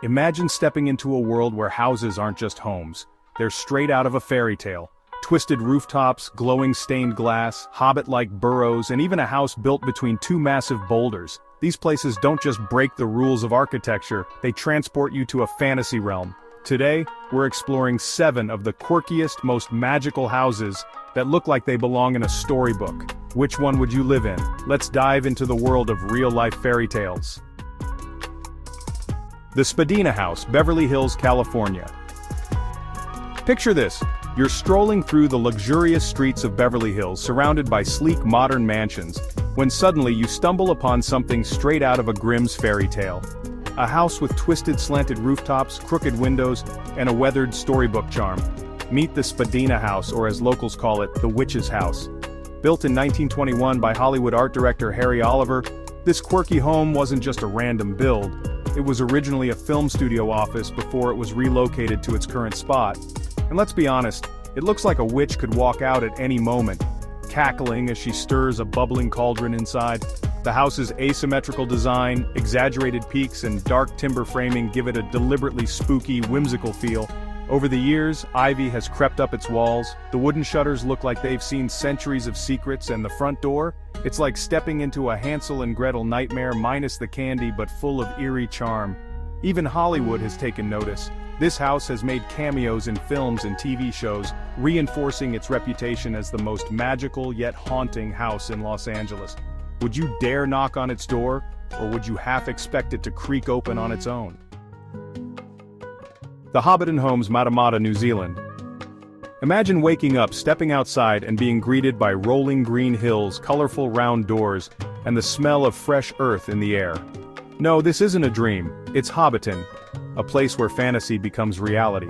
Imagine stepping into a world where houses aren't just homes. They're straight out of a fairy tale. Twisted rooftops, glowing stained glass, hobbit-like burrows, and even a house built between two massive boulders. These places don't just break the rules of architecture, they transport you to a fantasy realm. Today, we're exploring 7 of the quirkiest, most magical houses that look like they belong in a storybook. Which one would you live in? Let's dive into the world of real-life fairy tales. The Spadina House, Beverly Hills, California. Picture this. You're strolling through the luxurious streets of Beverly Hills surrounded by sleek modern mansions, when suddenly you stumble upon something straight out of a Grimm's fairy tale. A house with twisted slanted rooftops, crooked windows, and a weathered storybook charm. Meet the Spadina House, or as locals call it, the Witch's House. Built in 1921 by Hollywood art director Harry Oliver, this quirky home wasn't just a random build. It was originally a film studio office before it was relocated to its current spot. And let's be honest, it looks like a witch could walk out at any moment, cackling as she stirs a bubbling cauldron inside. The house's asymmetrical design, exaggerated peaks, and dark timber framing give it a deliberately spooky, whimsical feel. Over the years, ivy has crept up its walls, the wooden shutters look like they've seen centuries of secrets, and the front door? It's like stepping into a Hansel and Gretel nightmare minus the candy but full of eerie charm. Even Hollywood has taken notice. This house has made cameos in films and TV shows, reinforcing its reputation as the most magical yet haunting house in Los Angeles. Would you dare knock on its door, or would you half expect it to creak open on its own? The Hobbiton Homes, Matamata, New Zealand. Imagine waking up, stepping outside, and being greeted by rolling green hills, colorful round doors, and the smell of fresh earth in the air. No, this isn't a dream, it's Hobbiton, a place where fantasy becomes reality.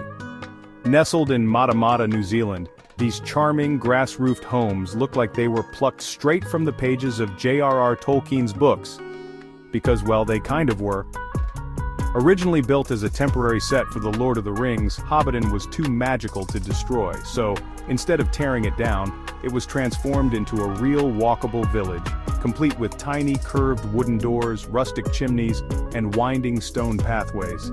Nestled in Matamata, New Zealand, these charming grass-roofed homes look like they were plucked straight from the pages of J.R.R. Tolkien's books. Because, well, they kind of were. Originally built as a temporary set for The Lord of the Rings, Hobbiton was too magical to destroy, so, instead of tearing it down, it was transformed into a real walkable village, complete with tiny curved wooden doors, rustic chimneys, and winding stone pathways.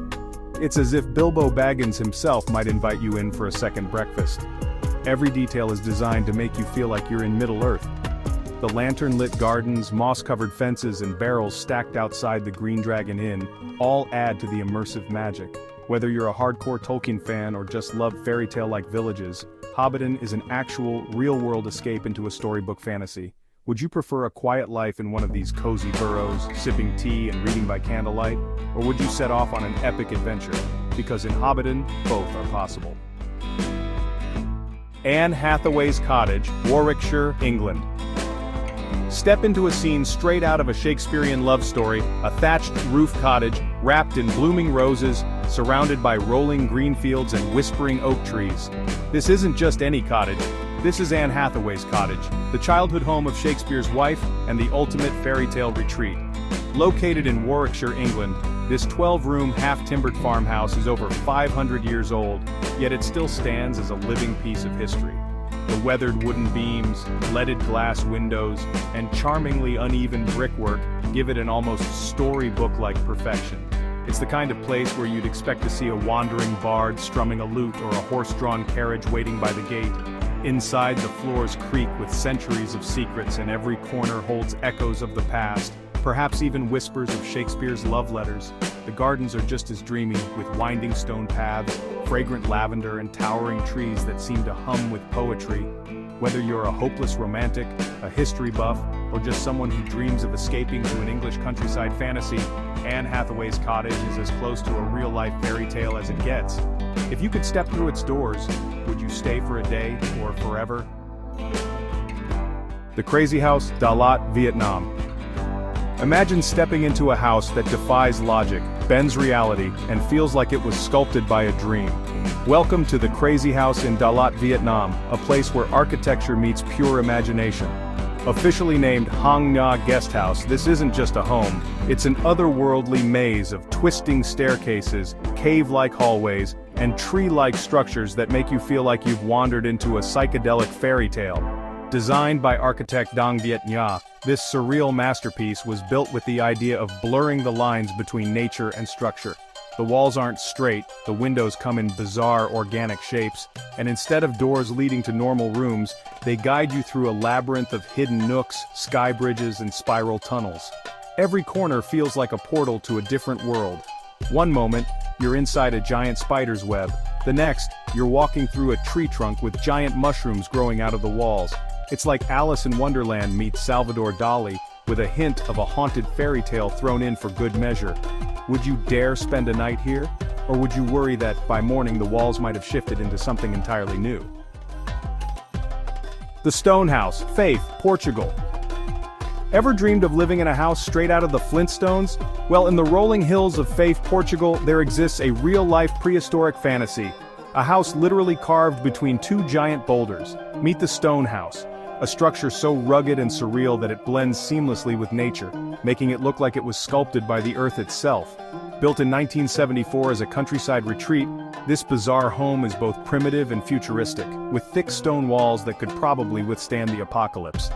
It's as if Bilbo Baggins himself might invite you in for a second breakfast. Every detail is designed to make you feel like you're in Middle-earth. The lantern-lit gardens, moss-covered fences, and barrels stacked outside the Green Dragon Inn all add to the immersive magic. Whether you're a hardcore Tolkien fan or just love fairy tale-like villages, Hobbiton is an actual, real-world escape into a storybook fantasy. Would you prefer a quiet life in one of these cozy burrows, sipping tea and reading by candlelight? Or would you set off on an epic adventure? Because in Hobbiton, both are possible. Anne Hathaway's Cottage, Warwickshire, England. Step into a scene straight out of a Shakespearean love story, a thatched roof cottage, wrapped in blooming roses, surrounded by rolling green fields and whispering oak trees. This isn't just any cottage, this is Anne Hathaway's cottage, the childhood home of Shakespeare's wife and the ultimate fairy tale retreat. Located in Warwickshire, England, this 12-room, half-timbered farmhouse is over 500 years old, yet it still stands as a living piece of history. The weathered wooden beams, leaded glass windows, and charmingly uneven brickwork give it an almost storybook-like perfection. It's the kind of place where you'd expect to see a wandering bard strumming a lute or a horse-drawn carriage waiting by the gate. Inside, the floors creak with centuries of secrets, and every corner holds echoes of the past, perhaps even whispers of Shakespeare's love letters. The gardens are just as dreamy, with winding stone paths, fragrant lavender, and towering trees that seem to hum with poetry. Whether you're a hopeless romantic, a history buff, or just someone who dreams of escaping to an English countryside fantasy, Anne Hathaway's Cottage is as close to a real-life fairy tale as it gets. If you could step through its doors, would you stay for a day or forever? The Crazy House, Da Lat, Vietnam. Imagine stepping into a house that defies logic, bends reality, and feels like it was sculpted by a dream. Welcome to the Crazy House in Da Lat, Vietnam, a place where architecture meets pure imagination. Officially named Hang Nha Guest House, this isn't just a home, it's an otherworldly maze of twisting staircases, cave-like hallways, and tree-like structures that make you feel like you've wandered into a psychedelic fairy tale. Designed by architect Dang Viet Nha, this surreal masterpiece was built with the idea of blurring the lines between nature and structure. The walls aren't straight, the windows come in bizarre organic shapes, and instead of doors leading to normal rooms, they guide you through a labyrinth of hidden nooks, sky bridges, and spiral tunnels. Every corner feels like a portal to a different world. One moment, you're inside a giant spider's web. The next, you're walking through a tree trunk with giant mushrooms growing out of the walls. It's like Alice in Wonderland meets Salvador Dali, with a hint of a haunted fairy tale thrown in for good measure. Would you dare spend a night here? Or would you worry that, by morning, the walls might have shifted into something entirely new? The Stone House, Faith, Portugal. Ever dreamed of living in a house straight out of the Flintstones? Well, in the rolling hills of Faith, Portugal, there exists a real-life prehistoric fantasy. A house literally carved between two giant boulders. Meet the Stone House. A structure so rugged and surreal that it blends seamlessly with nature, making it look like it was sculpted by the earth itself. Built in 1974 as a countryside retreat, this bizarre home is both primitive and futuristic, with thick stone walls that could probably withstand the apocalypse.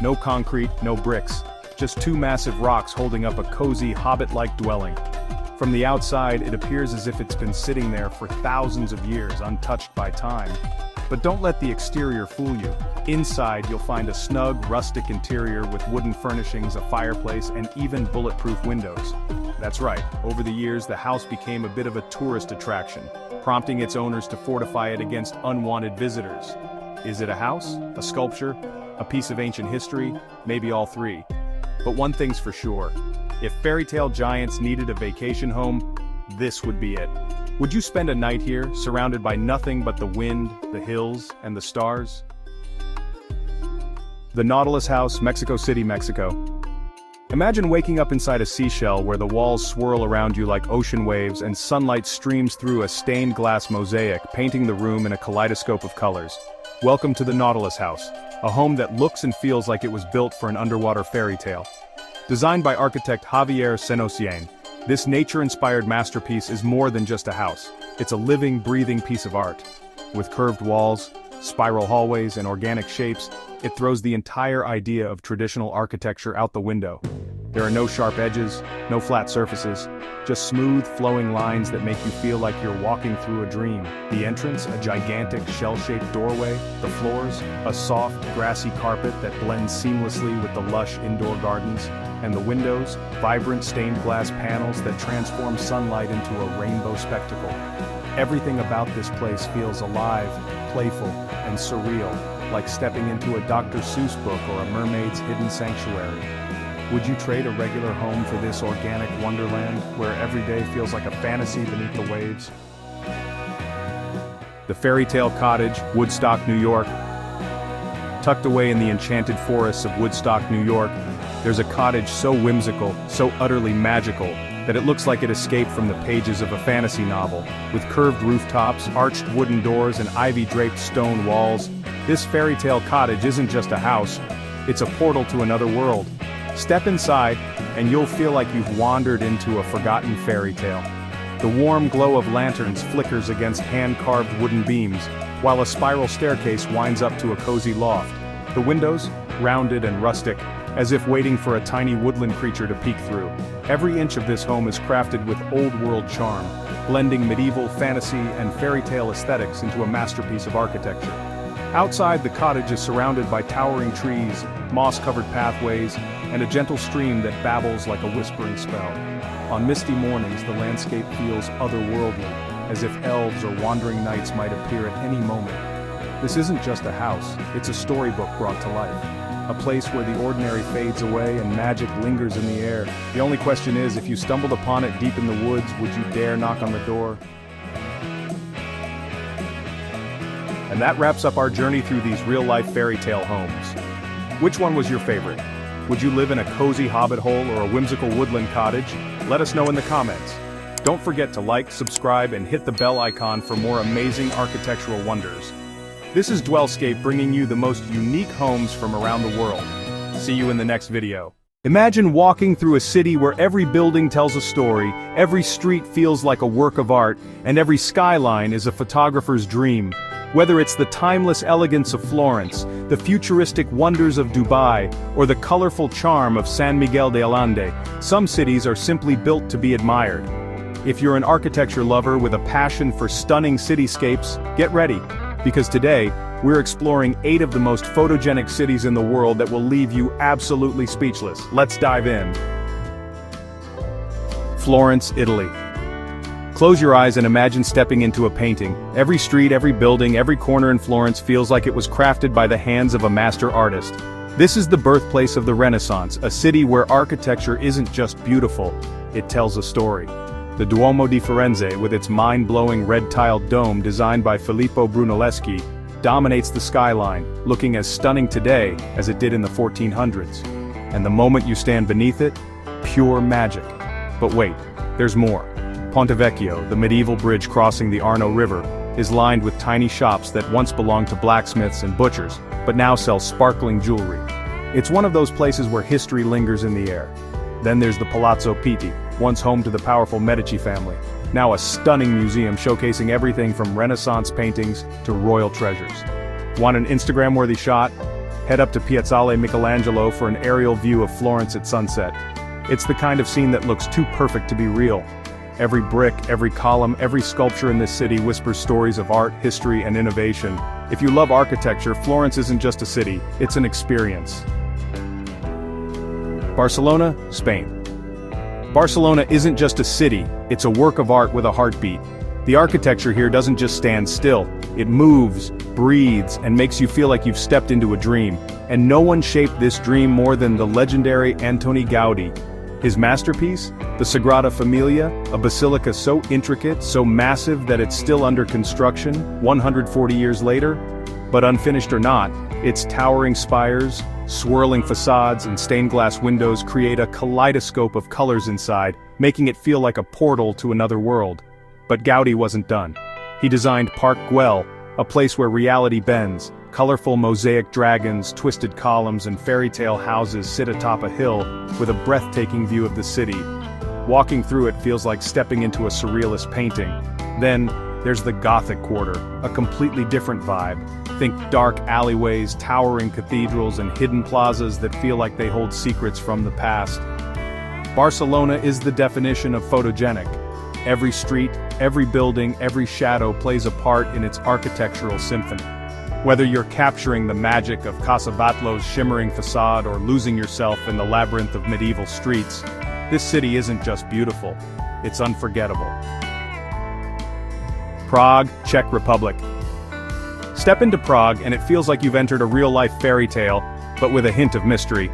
No concrete, no bricks, just two massive rocks holding up a cozy, Hobbit-like dwelling. From the outside, it appears as if it's been sitting there for thousands of years, untouched by time. But don't let the exterior fool you. Inside, you'll find a snug, rustic interior with wooden furnishings, a fireplace, and even bulletproof windows. That's right, over the years the house became a bit of a tourist attraction, prompting its owners to fortify it against unwanted visitors. Is it a house? A sculpture? A piece of ancient history? Maybe all three. But one thing's for sure. If fairy tale giants needed a vacation home, this would be it. Would you spend a night here, surrounded by nothing but the wind, the hills, and the stars? The Nautilus House, Mexico City, Mexico. Imagine waking up inside a seashell where the walls swirl around you like ocean waves and sunlight streams through a stained glass mosaic, painting the room in a kaleidoscope of colors. Welcome to the Nautilus House, a home that looks and feels like it was built for an underwater fairy tale. Designed by architect Javier Senocien, this nature-inspired masterpiece is more than just a house. It's a living, breathing piece of art. With curved walls, spiral hallways, and organic shapes, it throws the entire idea of traditional architecture out the window. There are no sharp edges, no flat surfaces, just smooth, flowing lines that make you feel like you're walking through a dream. The entrance, a gigantic, shell-shaped doorway. The floors, a soft, grassy carpet that blends seamlessly with the lush indoor gardens. And the windows, vibrant stained glass panels that transform sunlight into a rainbow spectacle. Everything about this place feels alive, playful, and surreal, like stepping into a Dr. Seuss book or a mermaid's hidden sanctuary. Would you trade a regular home for this organic wonderland, where every day feels like a fantasy beneath the waves? The Fairytale Cottage, Woodstock, New York. Tucked away in the enchanted forests of Woodstock, New York, there's a cottage so whimsical, so utterly magical, that it looks like it escaped from the pages of a fantasy novel. With curved rooftops, arched wooden doors, and ivy-draped stone walls, this fairytale cottage isn't just a house, it's a portal to another world. Step inside, and you'll feel like you've wandered into a forgotten fairy tale. The warm glow of lanterns flickers against hand-carved wooden beams, while a spiral staircase winds up to a cozy loft. The windows, rounded and rustic, as if waiting for a tiny woodland creature to peek through. Every inch of this home is crafted with old-world charm, blending medieval fantasy and fairy tale aesthetics into a masterpiece of architecture. Outside, the cottage is surrounded by towering trees, moss-covered pathways, and a gentle stream that babbles like a whispering spell. On misty mornings, the landscape feels otherworldly, as if elves or wandering knights might appear at any moment. This isn't just a house, it's a storybook brought to life. A place where the ordinary fades away and magic lingers in the air. The only question is, if you stumbled upon it deep in the woods, would you dare knock on the door? And that wraps up our journey through these real-life fairy tale homes. Which one was your favorite? Would you live in a cozy hobbit hole or a whimsical woodland cottage? Let us know in the comments. Don't forget to like, subscribe, and hit the bell icon for more amazing architectural wonders. This is DwellScape, bringing you the most unique homes from around the world. See you in the next video. Imagine walking through a city where every building tells a story, every street feels like a work of art, and every skyline is a photographer's dream. Whether it's the timeless elegance of Florence, the futuristic wonders of Dubai, or the colorful charm of San Miguel de Allende, some cities are simply built to be admired. If you're an architecture lover with a passion for stunning cityscapes, get ready, because today, we're exploring 8 of the most photogenic cities in the world that will leave you absolutely speechless. Let's dive in. Florence, Italy. Close your eyes and imagine stepping into a painting. Every street, every building, every corner in Florence feels like it was crafted by the hands of a master artist. This is the birthplace of the Renaissance, a city where architecture isn't just beautiful, it tells a story. The Duomo di Firenze, with its mind-blowing red-tiled dome designed by Filippo Brunelleschi, dominates the skyline, looking as stunning today as it did in the 1400s. And the moment you stand beneath it, pure magic. But wait, there's more. Ponte Vecchio, the medieval bridge crossing the Arno River, is lined with tiny shops that once belonged to blacksmiths and butchers, but now sell sparkling jewelry. It's one of those places where history lingers in the air. Then there's the Palazzo Pitti, once home to the powerful Medici family, now a stunning museum showcasing everything from Renaissance paintings to royal treasures. Want an Instagram-worthy shot? Head up to Piazzale Michelangelo for an aerial view of Florence at sunset. It's the kind of scene that looks too perfect to be real. Every brick, every column, every sculpture in this city whispers stories of art, history, and innovation. If you love architecture, Florence isn't just a city, it's an experience. Barcelona, Spain. Barcelona isn't just a city, it's a work of art with a heartbeat. The architecture here doesn't just stand still, it moves, breathes, and makes you feel like you've stepped into a dream. And no one shaped this dream more than the legendary Antoni Gaudi. His masterpiece, the Sagrada Familia, a basilica so intricate, so massive that it's still under construction, 140 years later. But unfinished or not, its towering spires, swirling facades, and stained glass windows create a kaleidoscope of colors inside, making it feel like a portal to another world. But Gaudi wasn't done. He designed Park Güell, a place where reality bends. Colorful mosaic dragons, twisted columns, and fairy tale houses sit atop a hill with a breathtaking view of the city. Walking through it feels like stepping into a surrealist painting. Then, there's the Gothic Quarter, a completely different vibe. Think dark alleyways, towering cathedrals, and hidden plazas that feel like they hold secrets from the past. Barcelona is the definition of photogenic. Every street, every building, every shadow plays a part in its architectural symphony. Whether you're capturing the magic of Casa Batlló's shimmering facade or losing yourself in the labyrinth of medieval streets, this city isn't just beautiful, it's unforgettable. Prague, Czech Republic. Step into Prague and it feels like you've entered a real-life fairy tale, but with a hint of mystery.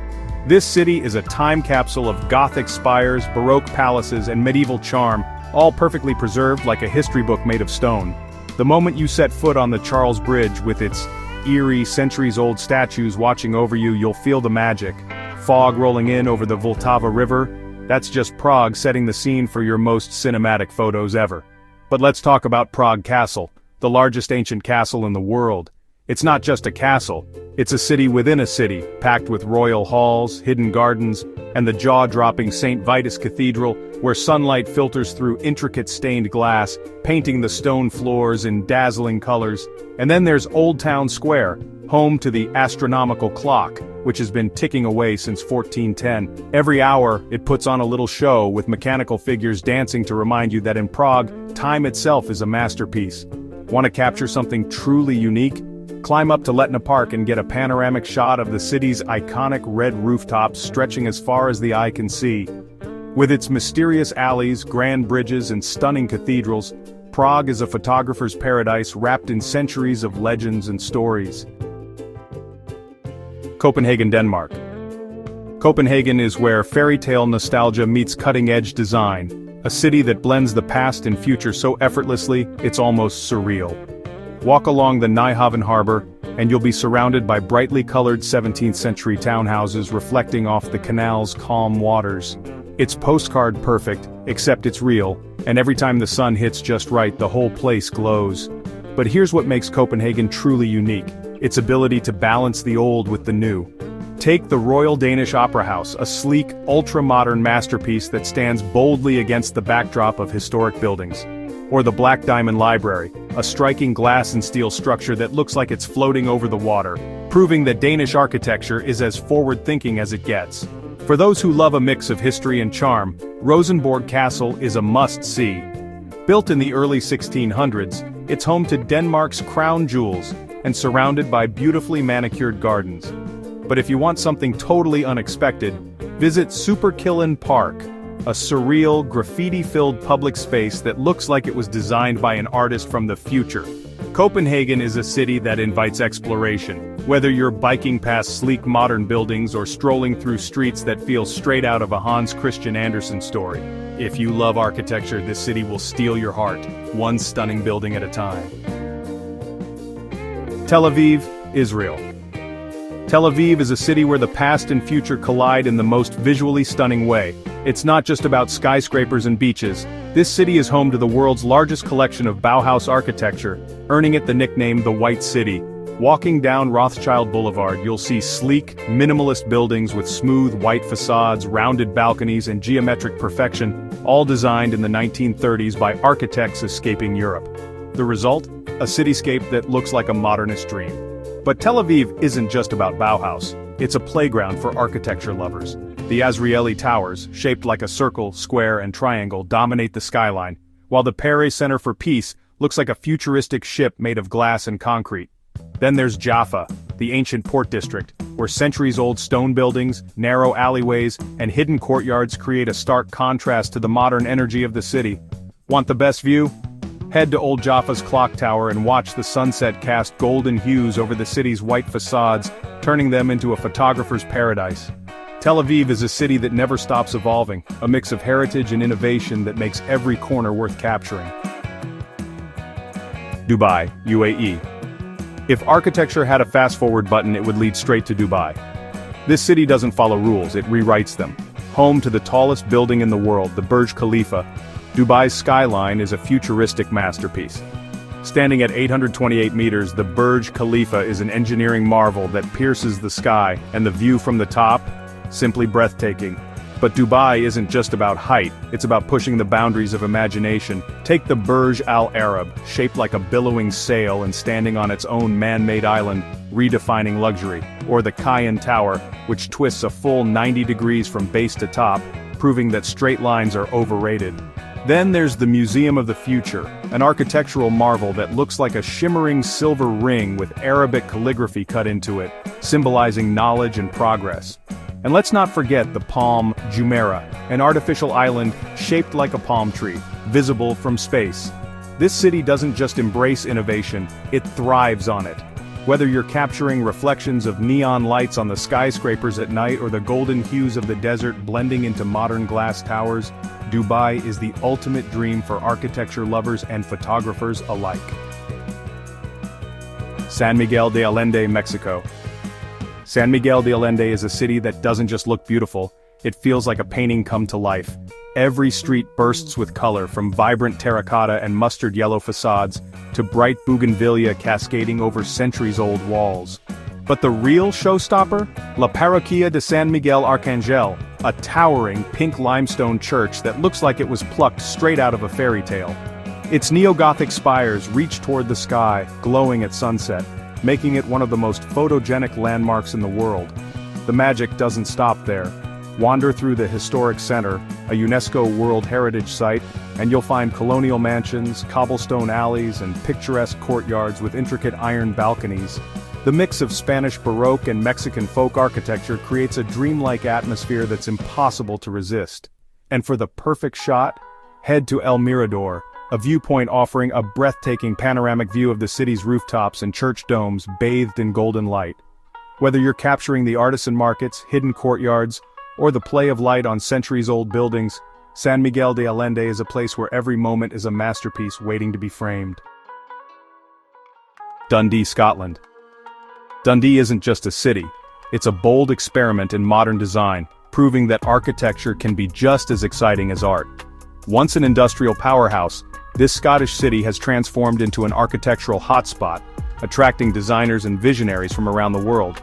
This city is a time capsule of Gothic spires, Baroque palaces, and medieval charm, all perfectly preserved like a history book made of stone. The moment you set foot on the Charles Bridge with its eerie, centuries-old statues watching over you, you'll feel the magic. Fog rolling in over the Vltava River, that's just Prague setting the scene for your most cinematic photos ever. But let's talk about Prague Castle, the largest ancient castle in the world. It's not just a castle, it's a city within a city, packed with royal halls, hidden gardens, and the jaw-dropping St. Vitus Cathedral, where sunlight filters through intricate stained glass, painting the stone floors in dazzling colors. And then there's Old Town Square, home to the astronomical clock, which has been ticking away since 1410. Every hour, it puts on a little show with mechanical figures dancing to remind you that in Prague, time itself is a masterpiece. Want to capture something truly unique? Climb up to Letna Park and get a panoramic shot of the city's iconic red rooftops stretching as far as the eye can see. With its mysterious alleys, grand bridges, and stunning cathedrals, Prague is a photographer's paradise wrapped in centuries of legends and stories. Copenhagen, Denmark. Copenhagen is where fairy tale nostalgia meets cutting-edge design, a city that blends the past and future so effortlessly, it's almost surreal. Walk along the Nyhavn harbor, and you'll be surrounded by brightly colored 17th century townhouses reflecting off the canal's calm waters. It's postcard perfect, except it's real, and every time the sun hits just right, the whole place glows. But here's what makes Copenhagen truly unique: its ability to balance the old with the new. Take the Royal Danish Opera House, a sleek, ultra-modern masterpiece that stands boldly against the backdrop of historic buildings. Or the Black Diamond Library, a striking glass and steel structure that looks like it's floating over the water, proving that Danish architecture is as forward-thinking as it gets. For those who love a mix of history and charm, Rosenborg Castle is a must-see. Built in the early 1600s, it's home to Denmark's crown jewels and surrounded by beautifully manicured gardens. But if you want something totally unexpected, visit Superkillen Park, a surreal, graffiti-filled public space that looks like it was designed by an artist from the future. Copenhagen is a city that invites exploration, whether you're biking past sleek modern buildings or strolling through streets that feel straight out of a Hans Christian Andersen story. If you love architecture, this city will steal your heart, one stunning building at a time. Tel Aviv, Israel. Tel Aviv is a city where the past and future collide in the most visually stunning way. It's not just about skyscrapers and beaches. This city is home to the world's largest collection of Bauhaus architecture, earning it the nickname the White City. Walking down Rothschild Boulevard, you'll see sleek, minimalist buildings with smooth white facades, rounded balconies, and geometric perfection, all designed in the 1930s by architects escaping Europe. The result? A cityscape that looks like a modernist dream. But Tel Aviv isn't just about Bauhaus. It's a playground for architecture lovers. The Azrieli Towers, shaped like a circle, square, and triangle, dominate the skyline, while the Pere Center for Peace looks like a futuristic ship made of glass and concrete. Then there's Jaffa, the ancient port district, where centuries-old stone buildings, narrow alleyways, and hidden courtyards create a stark contrast to the modern energy of the city. Want the best view? Head to Old Jaffa's clock tower and watch the sunset cast golden hues over the city's white facades, turning them into a photographer's paradise. Tel Aviv is a city that never stops evolving, a mix of heritage and innovation that makes every corner worth capturing. Dubai, UAE. If architecture had a fast-forward button, it would lead straight to Dubai. This city doesn't follow rules, it rewrites them. Home to the tallest building in the world, the Burj Khalifa, Dubai's skyline is a futuristic masterpiece. Standing at 828 meters, the Burj Khalifa is an engineering marvel that pierces the sky, and the view from the top? Simply breathtaking. But Dubai isn't just about height, it's about pushing the boundaries of imagination. Take the Burj Al Arab, shaped like a billowing sail and standing on its own man-made island, redefining luxury. Or the Cayenne Tower, which twists a full 90 degrees from base to top, proving that straight lines are overrated. Then there's the Museum of the Future, an architectural marvel that looks like a shimmering silver ring with Arabic calligraphy cut into it, symbolizing knowledge and progress. And let's not forget the Palm Jumeirah, an artificial island shaped like a palm tree, visible from space. This city doesn't just embrace innovation, it thrives on it. Whether you're capturing reflections of neon lights on the skyscrapers at night or the golden hues of the desert blending into modern glass towers, Dubai is the ultimate dream for architecture lovers and photographers alike. San Miguel de Allende, Mexico. San Miguel de Allende is a city that doesn't just look beautiful, it feels like a painting come to life. Every street bursts with color, from vibrant terracotta and mustard yellow facades, to bright bougainvillea cascading over centuries-old walls. But the real showstopper? La Parroquia de San Miguel Arcangel, a towering pink limestone church that looks like it was plucked straight out of a fairy tale. Its neo-Gothic spires reach toward the sky, glowing at sunset, making it one of the most photogenic landmarks in the world. The magic doesn't stop there. Wander through the historic center, a UNESCO World Heritage Site, and you'll find colonial mansions, cobblestone alleys, and picturesque courtyards with intricate iron balconies. The mix of Spanish Baroque and Mexican folk architecture creates a dreamlike atmosphere that's impossible to resist. And for the perfect shot, head to El Mirador, a viewpoint offering a breathtaking panoramic view of the city's rooftops and church domes bathed in golden light. Whether you're capturing the artisan markets, hidden courtyards, or the play of light on centuries-old buildings, San Miguel de Allende is a place where every moment is a masterpiece waiting to be framed. Dundee, Scotland. Dundee isn't just a city, it's a bold experiment in modern design, proving that architecture can be just as exciting as art. Once an industrial powerhouse, this Scottish city has transformed into an architectural hotspot, attracting designers and visionaries from around the world.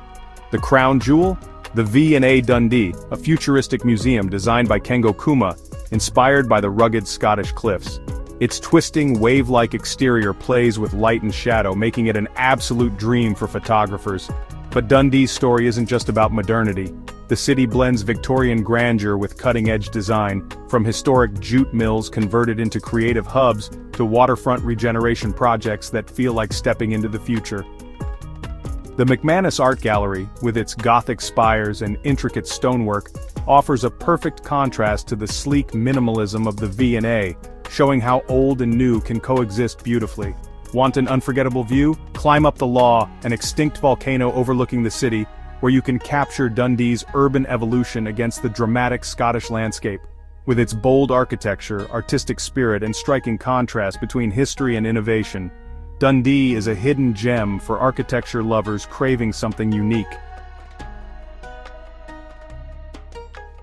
The crown jewel? The V&A Dundee, a futuristic museum designed by Kengo Kuma, inspired by the rugged Scottish cliffs. Its twisting, wave-like exterior plays with light and shadow, making it an absolute dream for photographers. But Dundee's story isn't just about modernity. The city blends Victorian grandeur with cutting-edge design, from historic jute mills converted into creative hubs to waterfront regeneration projects that feel like stepping into the future. The McManus Art Gallery, with its Gothic spires and intricate stonework, offers a perfect contrast to the sleek minimalism of the V&A, showing how old and new can coexist beautifully. Want an unforgettable view? Climb up the Law, an extinct volcano overlooking the city, where you can capture Dundee's urban evolution against the dramatic Scottish landscape. With its bold architecture, artistic spirit, and striking contrast between history and innovation, Dundee is a hidden gem for architecture lovers craving something unique.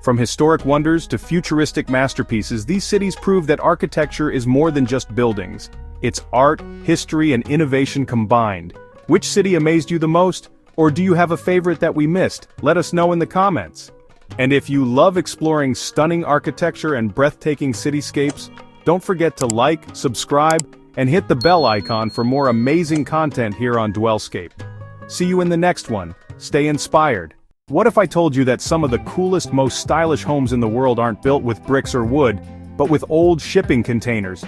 From historic wonders to futuristic masterpieces, these cities prove that architecture is more than just buildings. It's art, history, and innovation combined. Which city amazed you the most? Or do you have a favorite that we missed? Let us know in the comments. And if you love exploring stunning architecture and breathtaking cityscapes, don't forget to like, subscribe, and hit the bell icon for more amazing content here on DwellScape. See you in the next one. Stay inspired. What if I told you that some of the coolest, most stylish homes in the world aren't built with bricks or wood, but with old shipping containers?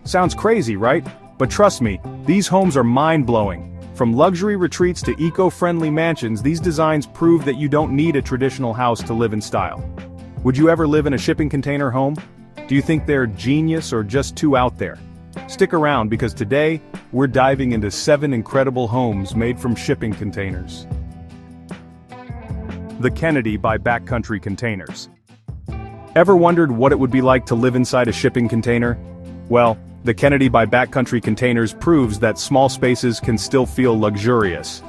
Sounds crazy, right? But trust me, these homes are mind-blowing. From luxury retreats to eco-friendly mansions, these designs prove that you don't need a traditional house to live in style. Would you ever live in a shipping container home? Do you think they're genius or just too out there? Stick around, because today, we're diving into 7 incredible homes made from shipping containers. The Kennedy by Backcountry Containers. Ever wondered what it would be like to live inside a shipping container? Well, the Kennedy by Backcountry Containers proves that small spaces can still feel luxurious.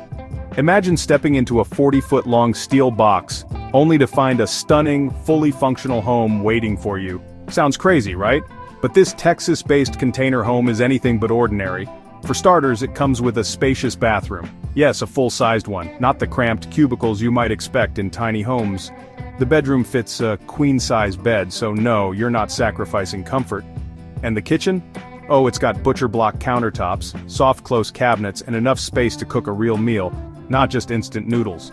Imagine stepping into a 40-foot-long steel box, only to find a stunning, fully functional home waiting for you. Sounds crazy, right? But this Texas-based container home is anything but ordinary. For starters, it comes with a spacious bathroom. Yes, a full-sized one, not the cramped cubicles you might expect in tiny homes. The bedroom fits a queen-size bed, so no, you're not sacrificing comfort. And the kitchen? Oh, it's got butcher block countertops, soft close cabinets, and enough space to cook a real meal, not just instant noodles.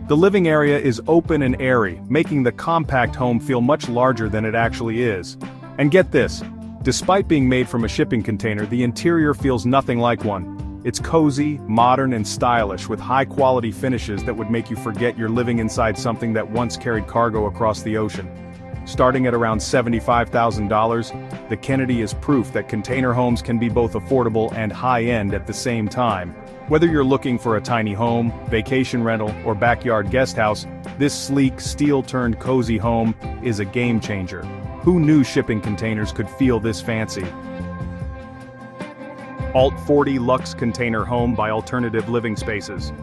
The living area is open and airy, making the compact home feel much larger than it actually is. And get this, despite being made from a shipping container, the interior feels nothing like one. It's cozy, modern, and stylish, with high-quality finishes that would make you forget you're living inside something that once carried cargo across the ocean. Starting at around $75,000, the Kennedy is proof that container homes can be both affordable and high-end at the same time. Whether you're looking for a tiny home, vacation rental, or backyard guest house, this sleek, steel-turned cozy home is a game-changer. Who knew shipping containers could feel this fancy? Alt 40 Luxe Container Home by Alternative Living Spaces.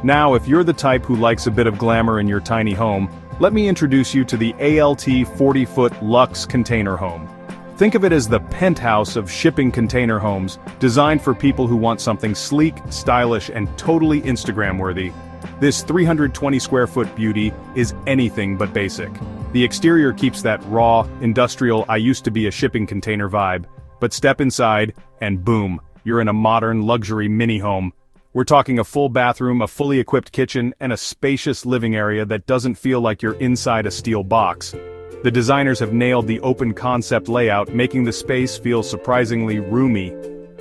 Now, if you're the type who likes a bit of glamour in your tiny home, let me introduce you to the ALT 40-foot Luxe Container Home. Think of it as the penthouse of shipping container homes, designed for people who want something sleek, stylish, and totally Instagram-worthy. This 320-square-foot beauty is anything but basic. The exterior keeps that raw, industrial, I-used-to-be-a-shipping container vibe, but step inside, and boom, you're in a modern, luxury mini-home. We're talking a full bathroom, a fully equipped kitchen, and a spacious living area that doesn't feel like you're inside a steel box. The designers have nailed the open concept layout, making the space feel surprisingly roomy.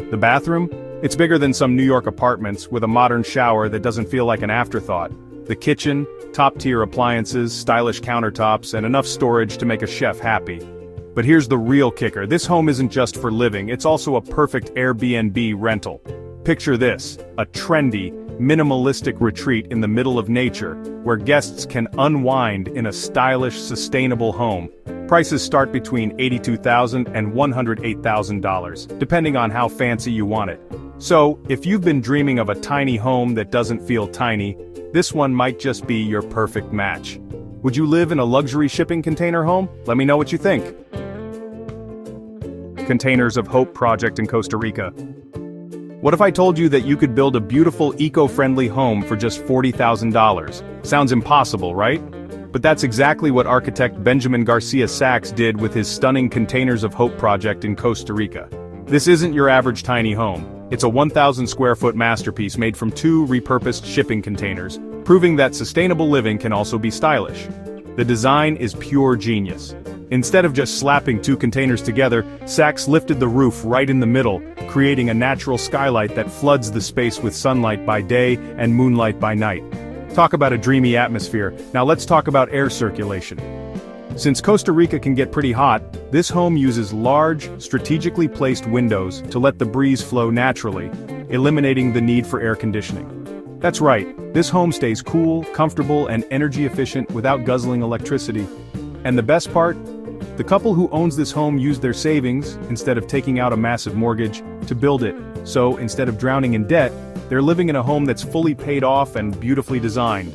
The bathroom? It's bigger than some New York apartments, with a modern shower that doesn't feel like an afterthought. The kitchen, top-tier appliances, stylish countertops, and enough storage to make a chef happy. But here's the real kicker: this home isn't just for living, it's also a perfect Airbnb rental. Picture this, a trendy, minimalistic retreat in the middle of nature, where guests can unwind in a stylish, sustainable home. Prices start between $82,000 and $108,000, depending on how fancy you want it. So, if you've been dreaming of a tiny home that doesn't feel tiny, this one might just be your perfect match. Would you live in a luxury shipping container home? Let me know what you think. Containers of Hope project in Costa Rica. What if I told you that you could build a beautiful, eco-friendly home for just $40,000? Sounds impossible, right? But that's exactly what architect Benjamin Garcia Sachs did with his stunning Containers of Hope project in Costa Rica. This isn't your average tiny home. It's a 1,000 square foot masterpiece made from 2 repurposed shipping containers, proving that sustainable living can also be stylish. The design is pure genius. Instead of just slapping 2 containers together, Sachs lifted the roof right in the middle, creating a natural skylight that floods the space with sunlight by day and moonlight by night. Talk about a dreamy atmosphere. Now let's talk about air circulation. Since Costa Rica can get pretty hot, this home uses large, strategically placed windows to let the breeze flow naturally, eliminating the need for air conditioning. That's right, this home stays cool, comfortable, and energy efficient without guzzling electricity. And the best part? The couple who owns this home used their savings, instead of taking out a massive mortgage, to build it. So, instead of drowning in debt, they're living in a home that's fully paid off and beautifully designed.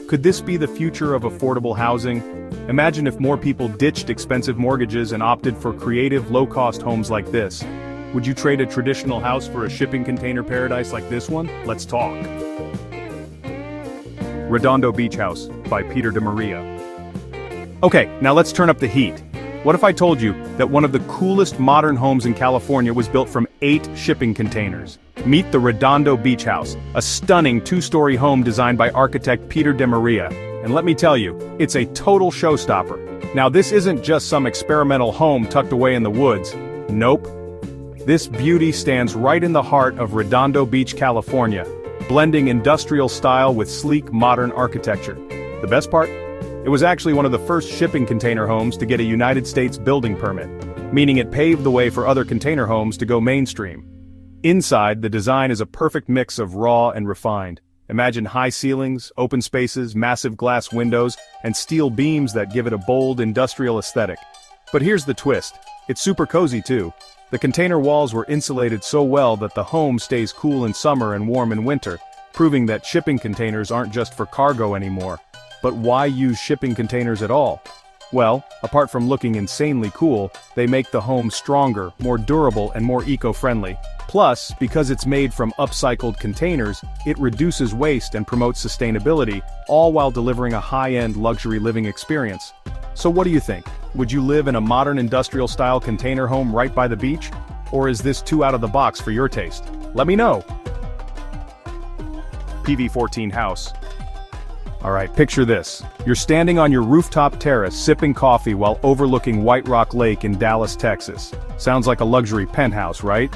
Could this be the future of affordable housing? Imagine if more people ditched expensive mortgages and opted for creative, low-cost homes like this. Would you trade a traditional house for a shipping container paradise like this one? Let's talk. Redondo Beach House, by Peter de Maria. Okay, now let's turn up the heat. What if I told you that one of the coolest modern homes in California was built from 8 shipping containers? Meet the Redondo Beach House, a stunning 2-story home designed by architect Peter de Maria. And let me tell you, it's a total showstopper. Now this isn't just some experimental home tucked away in the woods. Nope. This beauty stands right in the heart of Redondo Beach, California, blending industrial style with sleek modern architecture. The best part? It was actually one of the first shipping container homes to get a United States building permit, meaning it paved the way for other container homes to go mainstream. Inside, the design is a perfect mix of raw and refined. Imagine high ceilings, open spaces, massive glass windows, and steel beams that give it a bold industrial aesthetic. But here's the twist. It's super cozy too. The container walls were insulated so well that the home stays cool in summer and warm in winter, proving that shipping containers aren't just for cargo anymore. But why use shipping containers at all? Well, apart from looking insanely cool, they make the home stronger, more durable, and more eco-friendly. Plus, because it's made from upcycled containers, it reduces waste and promotes sustainability, all while delivering a high-end luxury living experience. So what do you think? Would you live in a modern industrial-style container home right by the beach? Or is this too out of the box for your taste? Let me know! PV14 House. Alright, picture this. You're standing on your rooftop terrace sipping coffee while overlooking White Rock Lake in Dallas, Texas. Sounds like a luxury penthouse, right?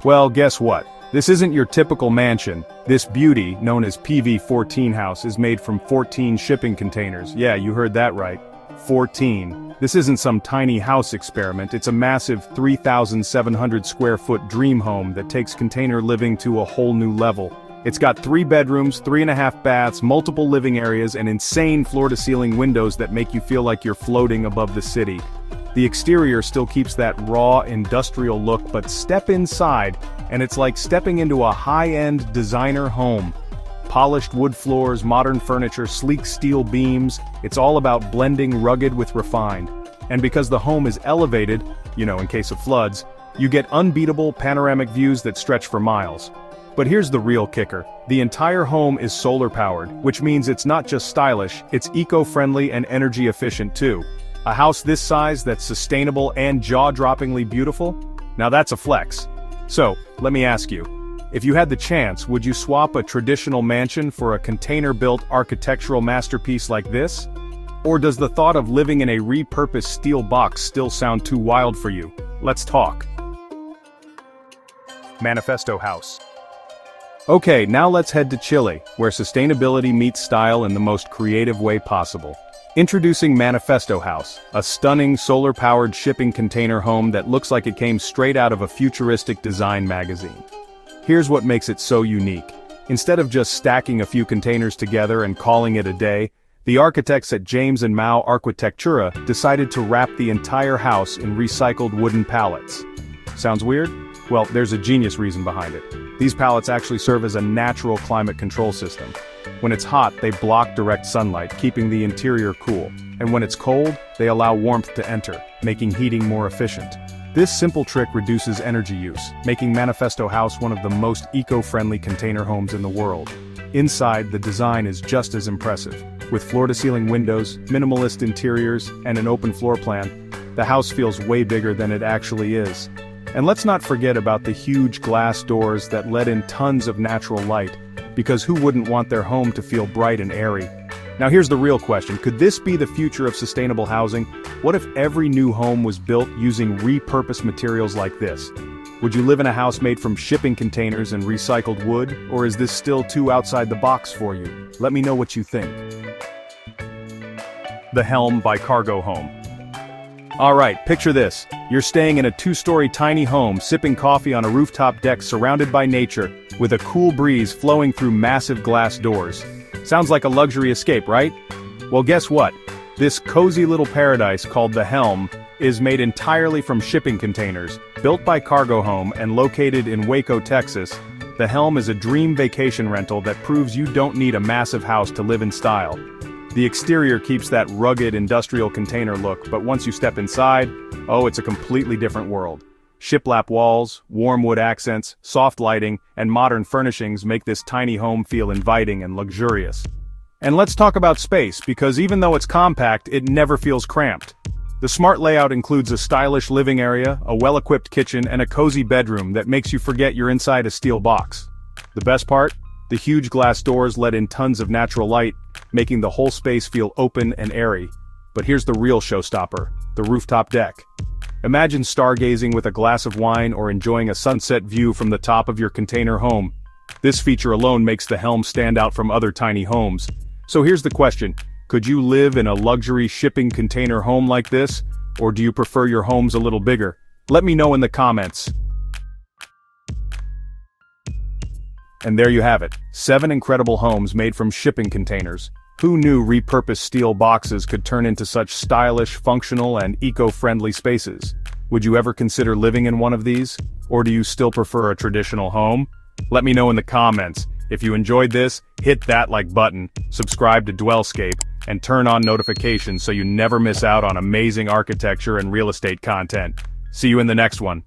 Well, guess what? This isn't your typical mansion. This beauty, known as PV14 House, is made from 14 shipping containers. Yeah, you heard that right. 14. This isn't some tiny house experiment, it's a massive 3,700 square foot dream home that takes container living to a whole new level. It's got 3 bedrooms, 3.5 baths, multiple living areas, and insane floor-to-ceiling windows that make you feel like you're floating above the city. The exterior still keeps that raw, industrial look, but step inside, and it's like stepping into a high-end designer home. Polished wood floors, modern furniture, sleek steel beams, it's all about blending rugged with refined. And because the home is elevated, in case of floods, you get unbeatable panoramic views that stretch for miles. But here's the real kicker. The entire home is solar-powered, which means it's not just stylish, it's eco-friendly and energy-efficient too. A house this size that's sustainable and jaw-droppingly beautiful? Now that's a flex. So, let me ask you, if you had the chance, would you swap a traditional mansion for a container-built architectural masterpiece like this? Or does the thought of living in a repurposed steel box still sound too wild for you? Let's talk. Manifesto House. Okay, now let's head to Chile, where sustainability meets style in the most creative way possible. Introducing Manifesto House, a stunning solar-powered shipping container home that looks like it came straight out of a futuristic design magazine. Here's what makes it so unique. Instead of just stacking a few containers together and calling it a day, the architects at James and Mao Arquitectura decided to wrap the entire house in recycled wooden pallets. Sounds weird? Well, there's a genius reason behind it. These pallets actually serve as a natural climate control system. When it's hot, they block direct sunlight, keeping the interior cool. And when it's cold, they allow warmth to enter, making heating more efficient. This simple trick reduces energy use, making Manifesto House one of the most eco-friendly container homes in the world. Inside, the design is just as impressive. With floor-to-ceiling windows, minimalist interiors, and an open floor plan, the house feels way bigger than it actually is. And let's not forget about the huge glass doors that let in tons of natural light, because who wouldn't want their home to feel bright and airy? Now here's the real question, could this be the future of sustainable housing? What if every new home was built using repurposed materials like this? Would you live in a house made from shipping containers and recycled wood, or is this still too outside the box for you? Let me know what you think. The Helm by Cargo Home. Alright, picture this. You're staying in a 2-story tiny home, sipping coffee on a rooftop deck surrounded by nature, with a cool breeze flowing through massive glass doors. Sounds like a luxury escape, right? Well, guess what? This cozy little paradise called the Helm is made entirely from shipping containers. Built by Cargo Home and located in Waco, Texas, the Helm is a dream vacation rental that proves you don't need a massive house to live in style. The exterior keeps that rugged industrial container look, but once you step inside, oh, it's a completely different world. Shiplap walls, warm wood accents, soft lighting, and modern furnishings make this tiny home feel inviting and luxurious. And let's talk about space, because even though it's compact, it never feels cramped. The smart layout includes a stylish living area, a well-equipped kitchen, and a cozy bedroom that makes you forget you're inside a steel box. The best part? The huge glass doors let in tons of natural light, making the whole space feel open and airy. But here's the real showstopper, the rooftop deck. Imagine stargazing with a glass of wine or enjoying a sunset view from the top of your container home. This feature alone makes the Helm stand out from other tiny homes. So here's the question, could you live in a luxury shipping container home like this? Or do you prefer your homes a little bigger? Let me know in the comments. And there you have it, 7 incredible homes made from shipping containers. Who knew repurposed steel boxes could turn into such stylish, functional, and eco-friendly spaces? Would you ever consider living in one of these? Or do you still prefer a traditional home? Let me know in the comments. If you enjoyed this, hit that like button, subscribe to DwellScape, and turn on notifications so you never miss out on amazing architecture and real estate content. See you in the next one.